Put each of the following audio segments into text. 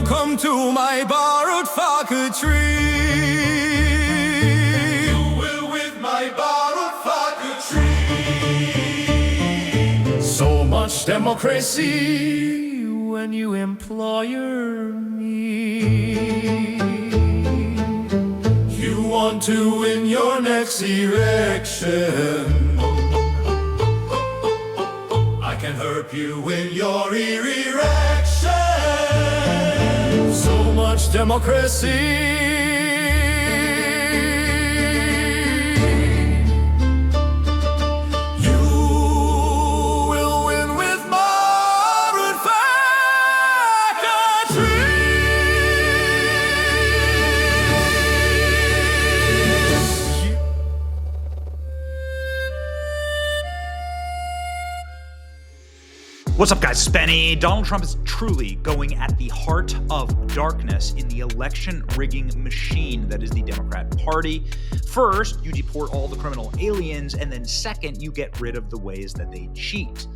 Welcome to my borrowed tree. You will with my borrowed tree. So much democracy when you employer me. You want to win your next election. I can help you win your erection. So much democracy. You will win with borrowed What's up, guys? It's Benny. Donald Trump is truly going at the heart of darkness in the election rigging machine that is the Democrat Party. First, you deport all the criminal aliens, and then second, you get rid of the ways that they cheat.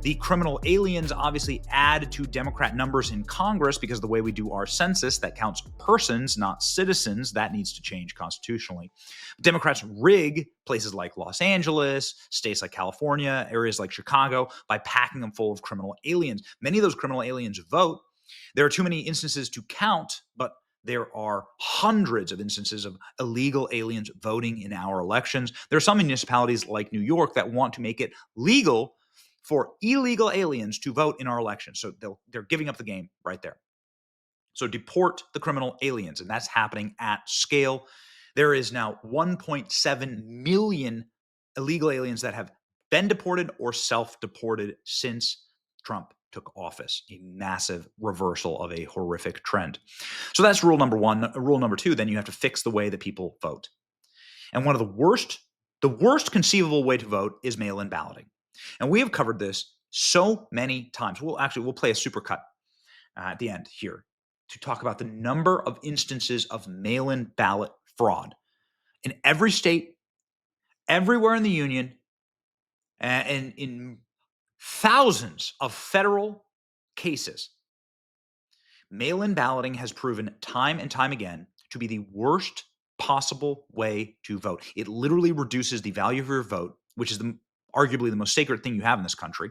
The criminal aliens obviously add to Democrat numbers in Congress because of the way we do our census that counts persons, not citizens. That needs to change constitutionally. Democrats rig places like Los Angeles, states like California, areas like Chicago by packing them full of criminal aliens. Many of those criminal aliens vote. There are too many instances to count, but there are hundreds of instances of illegal aliens voting in our elections. There are some municipalities like New York that want to make it legal for illegal aliens to vote in our elections. So they're giving up the game right there. So deport the criminal aliens, and that's happening at scale. There is now 1.7 million illegal aliens that have been deported or self-deported since Trump took office, a massive reversal of a horrific trend. So that's rule number one. Rule number two, then you have to fix the way that people vote. And one of the worst conceivable way to vote is mail-in balloting. And we have covered this so many times. We'll play a supercut at the end here to talk about the number of instances of mail-in ballot fraud in every state, everywhere in the union, and in thousands of federal cases. Mail-in balloting has proven time and time again to be the worst possible way to vote. It literally reduces the value of your vote, which is arguably the most sacred thing you have in this country.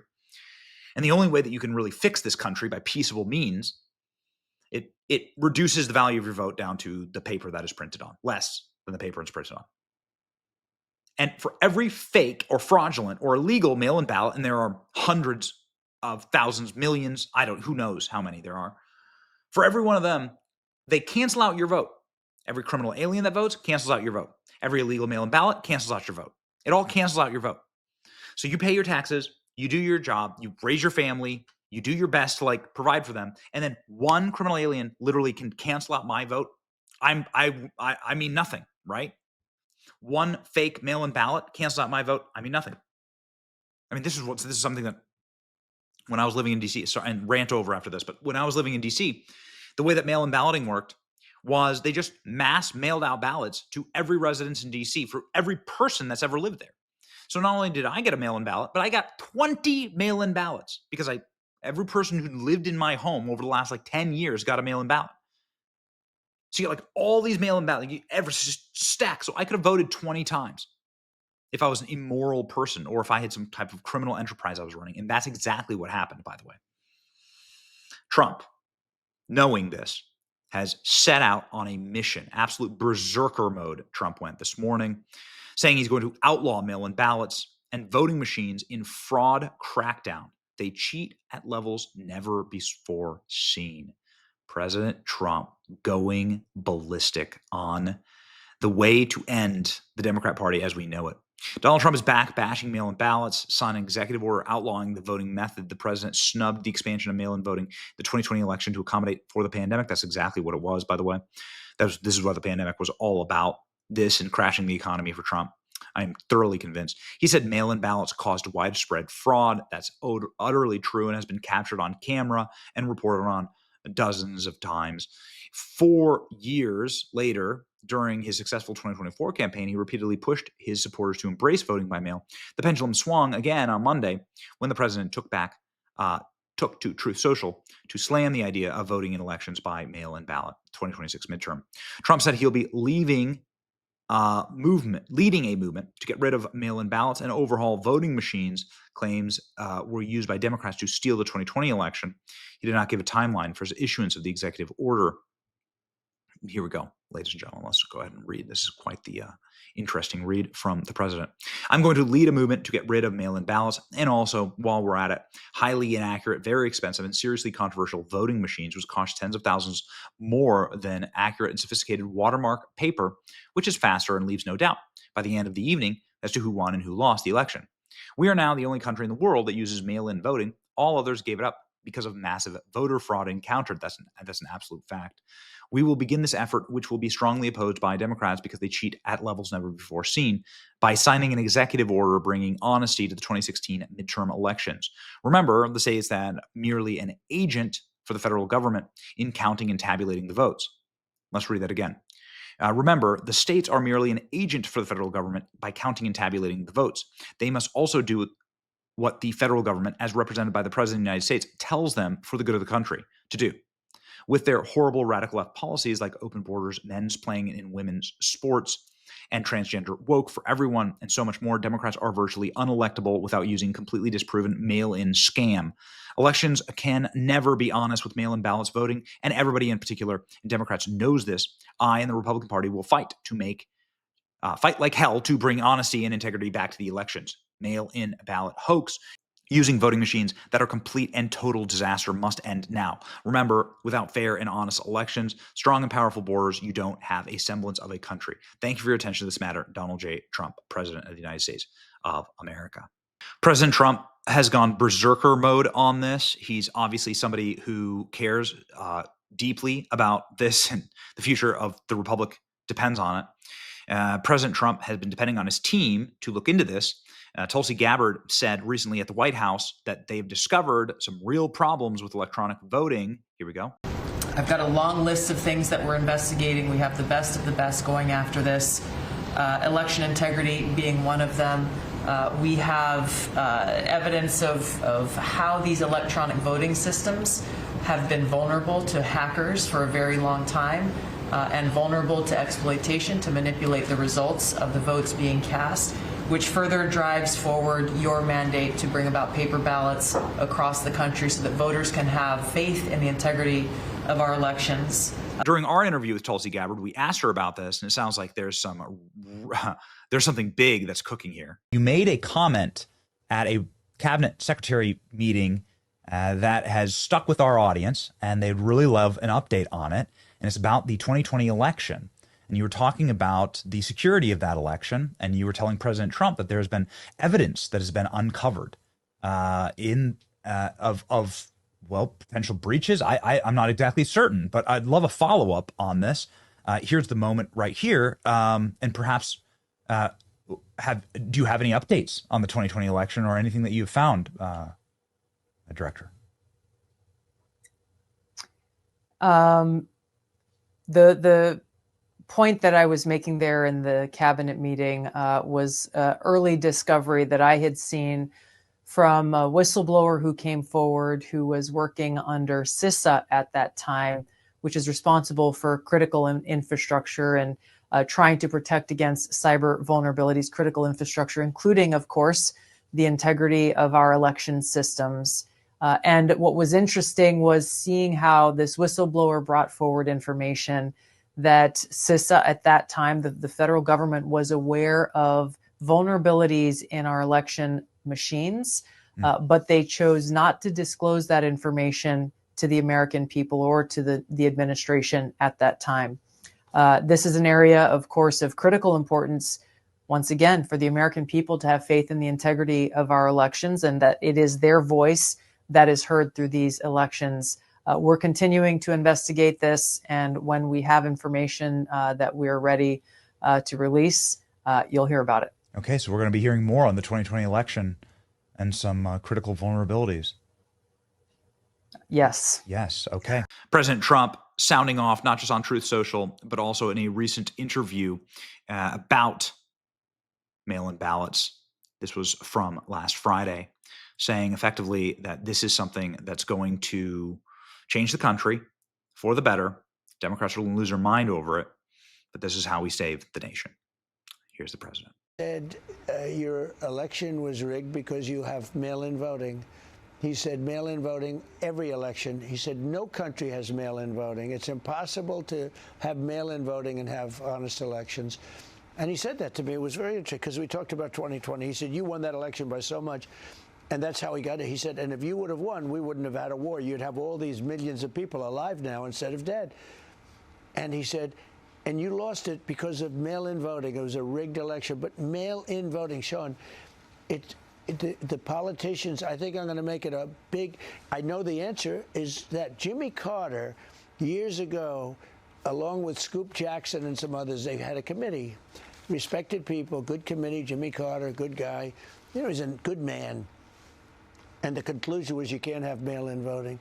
And the only way that you can really fix this country by peaceable means, it reduces the value of your vote down to the paper that is printed on, less than the paper it's printed on. And for every fake or fraudulent or illegal mail-in ballot, and there are hundreds of thousands, millions, who knows how many there are. For every one of them, they cancel out your vote. Every criminal alien that votes cancels out your vote. Every illegal mail-in ballot cancels out your vote. It all cancels out your vote. So you pay your taxes, you do your job, you raise your family, you do your best to provide for them, and then one criminal alien literally can cancel out my vote. I mean nothing, right? One fake mail-in ballot cancels out my vote. I mean nothing. I mean this is something that when I was living in DC, sorry, and rant over after this, but when I was living in DC, the way that mail-in balloting worked was they just mass mailed out ballots to every residence in DC for every person that's ever lived there. So not only did I get a mail-in ballot, but I got 20 mail-in ballots because every person who lived in my home over the last 10 years got a mail-in ballot. So you got all these mail-in ballots, just stacked. So I could have voted 20 times if I was an immoral person or if I had some type of criminal enterprise I was running. And that's exactly what happened, by the way. Trump, knowing this, has set out on a mission, absolute berserker mode. Trump went this morning, saying he's going to outlaw mail-in ballots and voting machines in fraud crackdown. They cheat at levels never before seen. President Trump going ballistic on the way to end the Democrat Party as we know it. Donald Trump is back bashing mail-in ballots, signed an executive order outlawing the voting method. The president snubbed the expansion of mail-in voting, the 2020 election, to accommodate for the pandemic. That's exactly what it was, by the way. This is what the pandemic was all about, this and crashing the economy for Trump. I'm thoroughly convinced. He said mail-in ballots caused widespread fraud. That's utterly true and has been captured on camera and reported on dozens of times. 4 years later, during his successful 2024 campaign, he repeatedly pushed his supporters to embrace voting by mail. The pendulum swung again on Monday when the president took took to Truth Social to slam the idea of voting in elections by mail-in ballot 2026 midterm. Trump said he'll be leading a movement to get rid of mail-in ballots and overhaul voting machines. Claims were used by Democrats to steal the 2020 election. He did not give a timeline for his issuance of the executive order. Here we go, ladies and gentlemen. Let's go ahead and read. This is quite the interesting read from the president. I'm going to lead a movement to get rid of mail-in ballots and also, while we're at it, highly inaccurate, very expensive, and seriously controversial voting machines, which cost tens of thousands more than accurate and sophisticated watermark paper, which is faster and leaves no doubt by the end of the evening as to who won and who lost the election. We are now the only country in the world that uses mail-in voting. All others gave it up because of massive voter fraud encountered. That's an absolute fact. We will begin this effort, which will be strongly opposed by Democrats because they cheat at levels never before seen, by signing an executive order bringing honesty to the 2016 midterm elections. Remember, the state is that merely an agent for the federal government in counting and tabulating the votes. Let's read that again. Remember, the states are merely an agent for the federal government by counting and tabulating the votes. They must also do what the federal government, as represented by the President of the United States, tells them for the good of the country to do. With their horrible radical left policies like open borders, men's playing in women's sports, and transgender woke for everyone, and so much more, Democrats are virtually unelectable without using completely disproven mail-in scam. Elections can never be honest with mail-in ballots voting, and everybody in particular, and Democrats knows this. I and the Republican Party will fight like hell to bring honesty and integrity back to the elections. Mail-in ballot hoax using voting machines that are complete and total disaster must end now. Remember, without fair and honest elections, strong and powerful borders, you don't have a semblance of a country. Thank you for your attention to this matter. Donald J. Trump, President of the United States of America. President Trump has gone berserker mode on this. He's obviously somebody who cares deeply about this, and the future of the republic depends on it. President Trump has been depending on his team to look into this. Tulsi Gabbard said recently at the White House that they've discovered some real problems with electronic voting. Here we go. I've got a long list of things that we're investigating. We have the best of the best going after this. Election integrity being one of them. We have evidence of how these electronic voting systems have been vulnerable to hackers for a very long time and vulnerable to exploitation to manipulate the results of the votes being cast, which further drives forward your mandate to bring about paper ballots across the country so that voters can have faith in the integrity of our elections. During our interview with Tulsi Gabbard, we asked her about this, and it sounds like there's something big that's cooking here. You made a comment at a cabinet secretary meeting that has stuck with our audience, and they'd really love an update on it, and it's about the 2020 election. And you were talking about the security of that election, and you were telling President Trump that there's been evidence that has been uncovered of potential breaches. I'm not exactly certain, but I'd love a follow-up on this. Here's the moment right here, and perhaps do you have any updates on the 2020 election or anything that you've found, Director? The point that I was making there in the cabinet meeting was early discovery that I had seen from a whistleblower who came forward, who was working under CISA at that time, which is responsible for critical infrastructure and trying to protect against cyber vulnerabilities, critical infrastructure, including, of course, the integrity of our election systems. And what was interesting was seeing how this whistleblower brought forward information that CISA at that time, the federal government, was aware of vulnerabilities in our election machines, but they chose not to disclose that information to the American people or to the administration at that time. This is an area, of course, of critical importance, once again, for the American people to have faith in the integrity of our elections and that it is their voice that is heard through these elections. We're continuing to investigate this, and when we have information that we're ready to release, you'll hear about it. Okay, so we're going to be hearing more on the 2020 election and some critical vulnerabilities. Yes. Yes, okay. President Trump sounding off not just on Truth Social, but also in a recent interview about mail-in ballots. This was from last Friday. saying effectively that this is something that's going to change the country for the better. Democrats are going to lose their mind over it, but this is how we save the nation. Here's the president. Said your election was rigged because you have mail-in voting. He said mail-in voting every election. He said no country has mail-in voting. It's impossible to have mail-in voting and have honest elections. And he said that to me. It was very interesting because we talked about 2020. He said, you won that election by so much. And that's how he got it. He said, and if you would have won, we wouldn't have had a war. You'd have all these millions of people alive now instead of dead. And he said, and you lost it because of mail-in voting. It was a rigged election. But mail-in voting, Sean, the politicians, I think I'm going to make it a big, I know the answer is that Jimmy Carter, years ago, along with Scoop Jackson and some others, they had a committee. Respected people, good committee, Jimmy Carter, good guy. You know, he's a good man. And the conclusion was you can't have mail-in voting.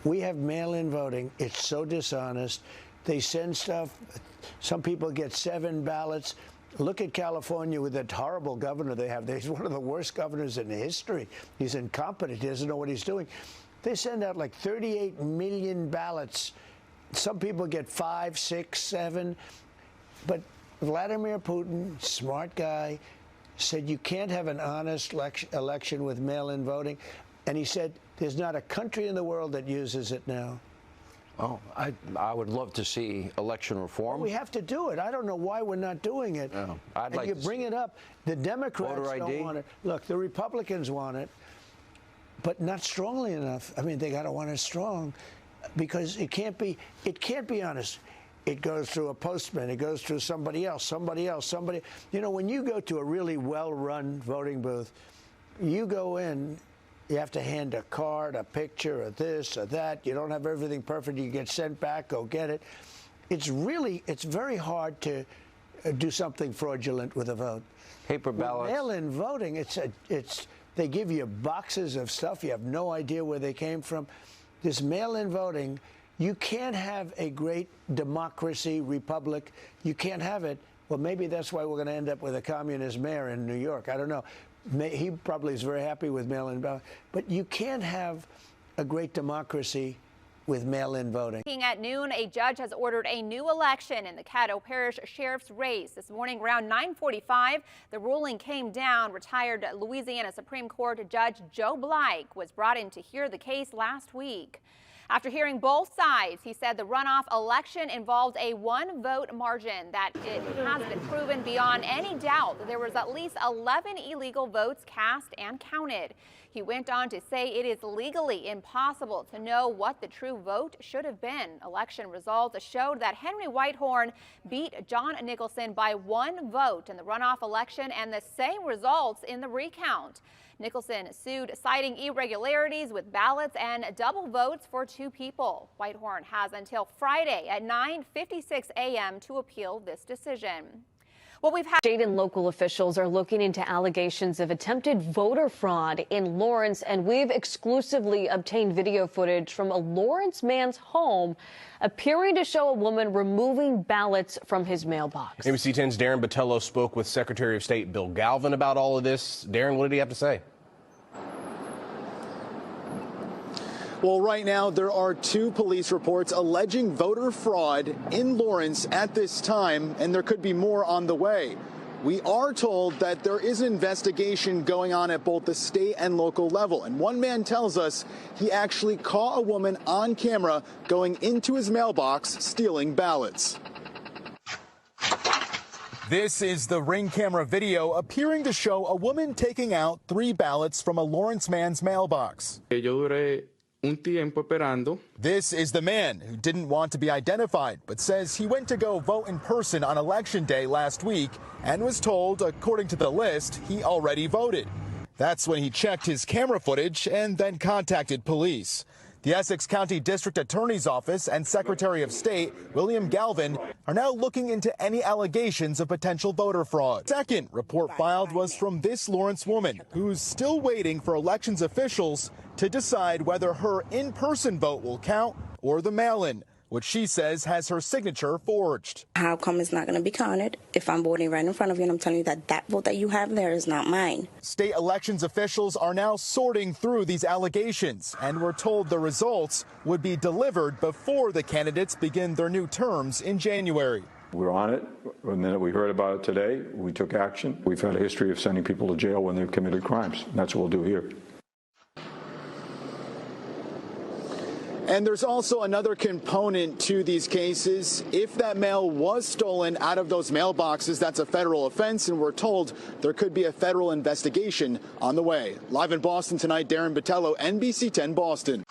We have mail-in voting. It's so dishonest. They send stuff. Some people get 7 ballots. Look at California with that horrible governor they have. He's one of the worst governors in history. He's incompetent. He doesn't know what he's doing. They send out like 38 million ballots. Some people get 5, 6, 7. But Vladimir Putin, smart guy, said you can't have an honest election with mail-in voting. And he said there's not a country in the world that uses it now. Oh, I would love to see election reform. Well, we have to do it. I don't know why we're not doing it. No, and you bring it up. The Democrats don't want it. Look, the Republicans want it, but not strongly enough. I mean, they got to want it strong because it can't be honest. It goes through a postman. It goes through somebody else, somebody else, somebody. You know, when you go to a really well-run voting booth, you go in, you have to hand a card, a picture, or this or that. You don't have everything perfect. You get sent back, go get it. It's very hard to do something fraudulent with a vote. Paper ballots. Mail-in voting, they give you boxes of stuff. You have no idea where they came from. This mail-in voting, you can't have a great democracy, republic. You can't have it. Well, maybe that's why we're going to end up with a communist mayor in New York. I don't know. He probably is very happy with mail-in ballot. But you can't have a great democracy with mail-in voting. At noon, a judge has ordered a new election in the Caddo Parish sheriff's race. This morning around 9:45, the ruling came down. Retired Louisiana Supreme Court Judge Joe Blake was brought in to hear the case last week. After hearing both sides, he said the runoff election involved a 1-vote margin, that it has been proven beyond any doubt that there was at least 11 illegal votes cast and counted. He went on to say it is legally impossible to know what the true vote should have been. Election results showed that Henry Whitehorn beat John Nicholson by 1 vote in the runoff election and the same results in the recount. Nicholson sued, citing irregularities with ballots and double votes for 2 people. Whitehorn has until Friday at 9:56 a.m. to appeal this decision. Well, State and local officials are looking into allegations of attempted voter fraud in Lawrence, and we've exclusively obtained video footage from a Lawrence man's home appearing to show a woman removing ballots from his mailbox. ABC 10's Darren Botello spoke with Secretary of State Bill Galvin about all of this. Darren, what did he have to say? Well, right now, there are 2 police reports alleging voter fraud in Lawrence at this time, and there could be more on the way. We are told that there is an investigation going on at both the state and local level. And one man tells us he actually caught a woman on camera going into his mailbox stealing ballots. This is the Ring camera video appearing to show a woman taking out 3 ballots from a Lawrence man's mailbox. This is the man who didn't want to be identified, but says he went to go vote in person on Election Day last week and was told, according to the list, he already voted. That's when he checked his camera footage and then contacted police. The Essex County District Attorney's Office and Secretary of State William Galvin are now looking into any allegations of potential voter fraud. Second report filed was from this Lawrence woman, who's still waiting for elections officials to decide whether her in-person vote will count or the mail-in. which she says has her signature forged. How come it's not going to be counted if I'm voting right in front of you and I'm telling you that that vote that you have there is not mine? State elections officials are now sorting through these allegations and were told the results would be delivered before the candidates begin their new terms in January. We're on it. The minute we heard about it today, we took action. We've had a history of sending people to jail when they've committed crimes. And that's what we'll do here. And there's also another component to these cases. If that mail was stolen out of those mailboxes, that's a federal offense, and we're told there could be a federal investigation on the way. Live in Boston tonight, Darren Botello, NBC 10 Boston.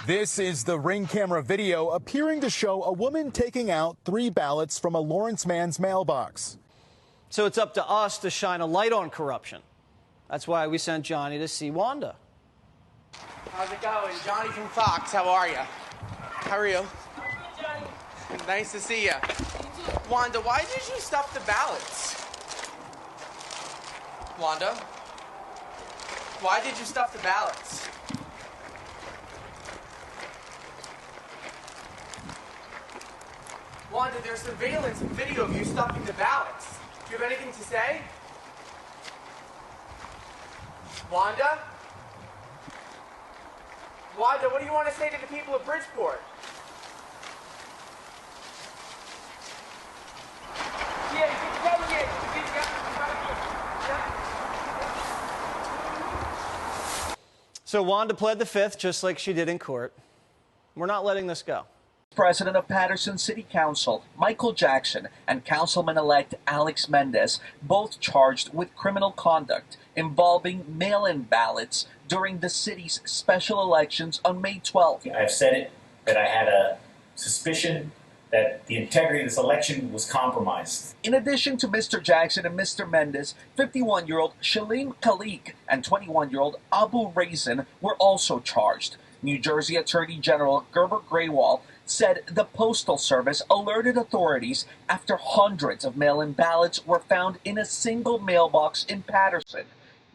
This is the Ring camera video appearing to show a woman taking out 3 ballots from a Lawrence man's mailbox. So it's up to us to shine a light on corruption. That's why we sent Johnny to see Wanda. How's it going? Johnny from Fox, how are you? How are you? Nice to see you. Wanda, why did you stuff the ballots? Wanda? Why did you stuff the ballots? Wanda, there's surveillance and video of you stuffing the ballots. Do you have anything to say? Wanda? Wanda, what do you want to say to the people of Bridgeport? So Wanda pled the fifth, just like she did in court. We're not letting this go. President of Patterson City Council, Michael Jackson, and Councilman-elect Alex Mendez, both charged with criminal conduct involving mail-in ballots during the city's special elections on May 12th. I've said it, that I had a suspicion that the integrity of this election was compromised. In addition to Mr. Jackson and Mr. Mendez, 51-year-old Shalim Khalik and 21-year-old Abu Raisin were also charged. New Jersey Attorney General Gerber Graywall said the Postal Service alerted authorities after hundreds of mail-in ballots were found in a single mailbox in Patterson.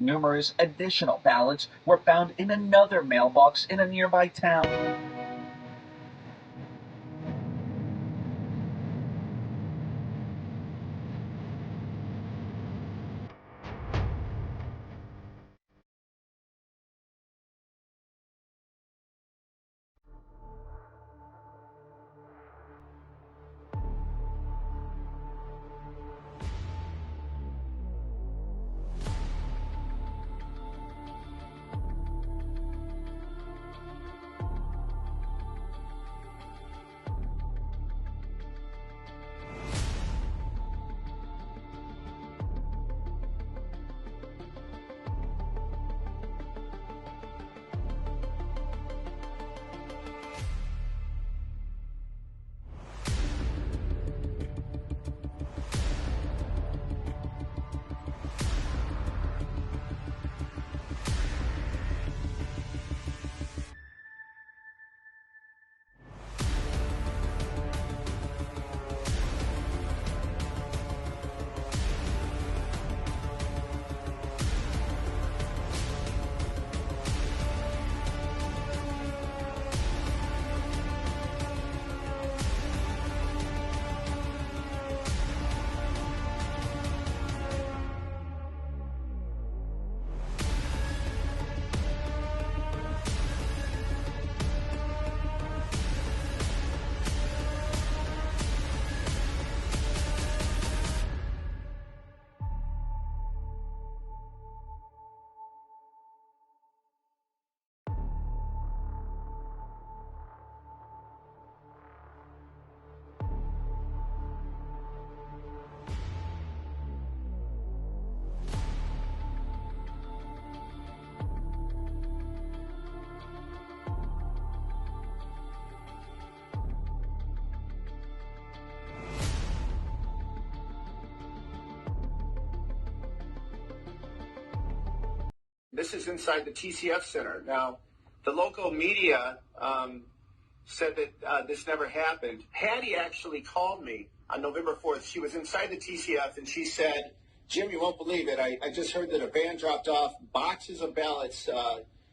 Numerous additional ballots were found in another mailbox in a nearby town. This is inside the TCF Center. Now, the local media said that this never happened. Hattie actually called me on November 4th. She was inside the TCF, and she said, Jim, you won't believe it. I just heard that a van dropped off boxes of ballots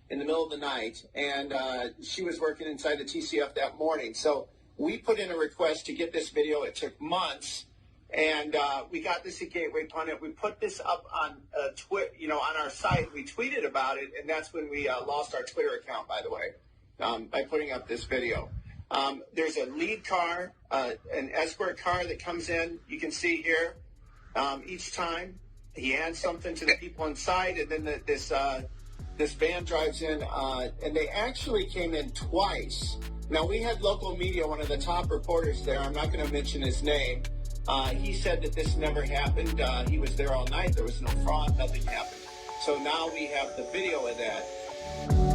in the middle of the night, and she was working inside the TCF that morning. So We put in a request to get this video. It took months, and we got this at Gateway Pundit. We put this up on on our site. We tweeted about it, and that's when we lost our Twitter account, by the way, by putting up this video. There's a lead car, an escort car that comes in. You can see here each time he hands something to the people inside, and then this van drives in, and they actually came in twice. Now, we had local media, one of the top reporters there, I'm not going to mention his name. He said that this never happened. He was there all night. There was no fraud. Nothing happened. So now we have the video of that.